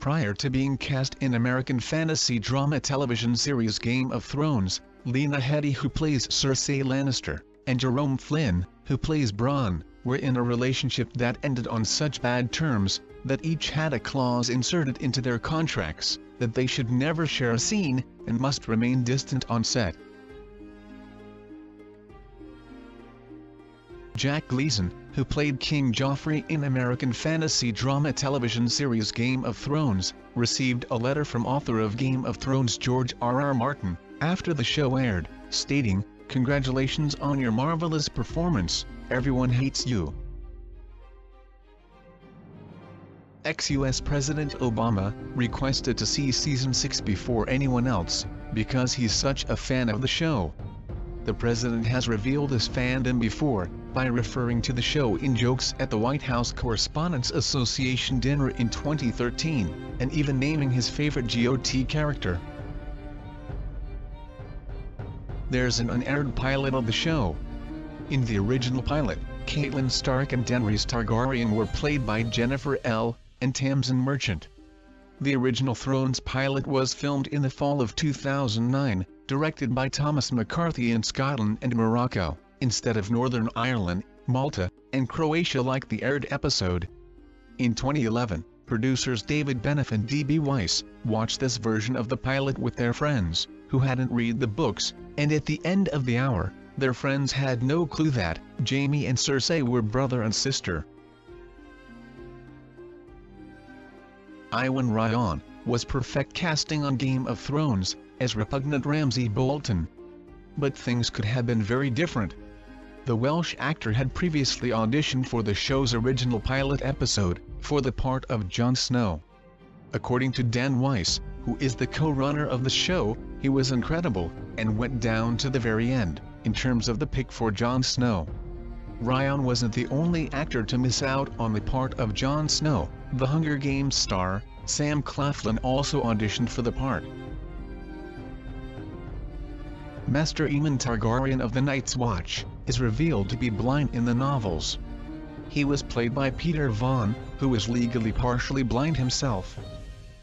Prior to being cast in American fantasy drama television series Game of Thrones, Lena Headey, who plays Cersei Lannister, and Jerome Flynn, who plays Bronn, were in a relationship that ended on such bad terms that each had a clause inserted into their contracts that they should never share a scene and must remain distant on set. Jack Gleeson, who played King Joffrey in American fantasy drama television series Game of Thrones, received a letter from author of Game of Thrones George R.R. Martin after the show aired, stating, "Congratulations on your marvelous performance, everyone hates you." Ex-US President Obama requested to see Season 6 before anyone else, because he's such a fan of the show. The president has revealed his fandom before, by referring to the show in jokes at the White House Correspondents Association dinner in 2013, and even naming his favorite GOT character. There's an unaired pilot of the show. In the original pilot, Catelyn Stark and Daenerys Targaryen were played by Jennifer L. and Tamsin Merchant. The original Thrones pilot was filmed in the fall of 2009, directed by Thomas McCarthy in Scotland and Morocco, instead of Northern Ireland, Malta, and Croatia like the aired episode. In 2011, producers David Benioff and D.B. Weiss watched this version of the pilot with their friends, who hadn't read the books, and at the end of the hour, their friends had no clue that Jaime and Cersei were brother and sister. Iwan Ryan was perfect casting on Game of Thrones, as repugnant Ramsay Bolton. But things could have been very different. The Welsh actor had previously auditioned for the show's original pilot episode, for the part of Jon Snow. According to Dan Weiss, who is the co-runner of the show, he was incredible, and went down to the very end, in terms of the pick for Jon Snow. Ryan wasn't the only actor to miss out on the part of Jon Snow. The Hunger Games star, Sam Claflin, also auditioned for the part. Maester Aemon Targaryen of the Night's Watch is revealed to be blind in the novels. He was played by Peter Vaughan, who is legally partially blind himself.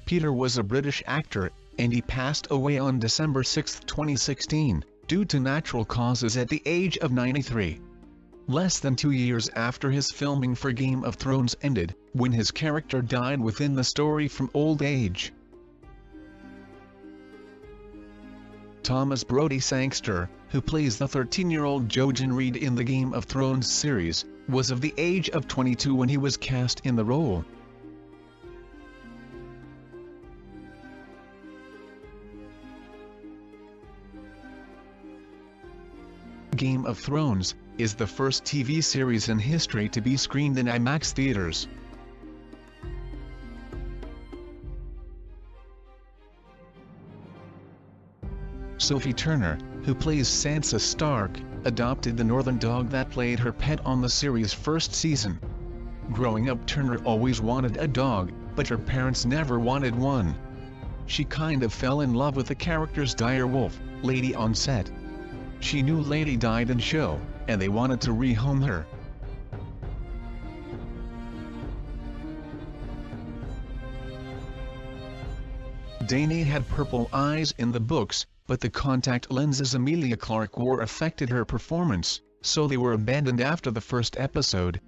Peter was a British actor, and he passed away on December 6, 2016, due to natural causes at the age of 93. Less than 2 years after his filming for Game of Thrones ended, when his character died within the story from old age. Thomas Brodie Sangster, who plays the 13-year-old Jojen Reed in the Game of Thrones series, was of the age of 22 when he was cast in the role. Game of Thrones is the first TV series in history to be screened in IMAX theaters. Sophie Turner, who plays Sansa Stark, adopted the northern dog that played her pet on the series' first season. Growing up, Turner always wanted a dog, but her parents never wanted one. She kind of fell in love with the character's dire wolf, Lady, on set. She knew Lady died in show, and they wanted to rehome her. Dany had purple eyes in the books, but the contact lenses Emilia Clarke wore affected her performance, so they were abandoned after the first episode.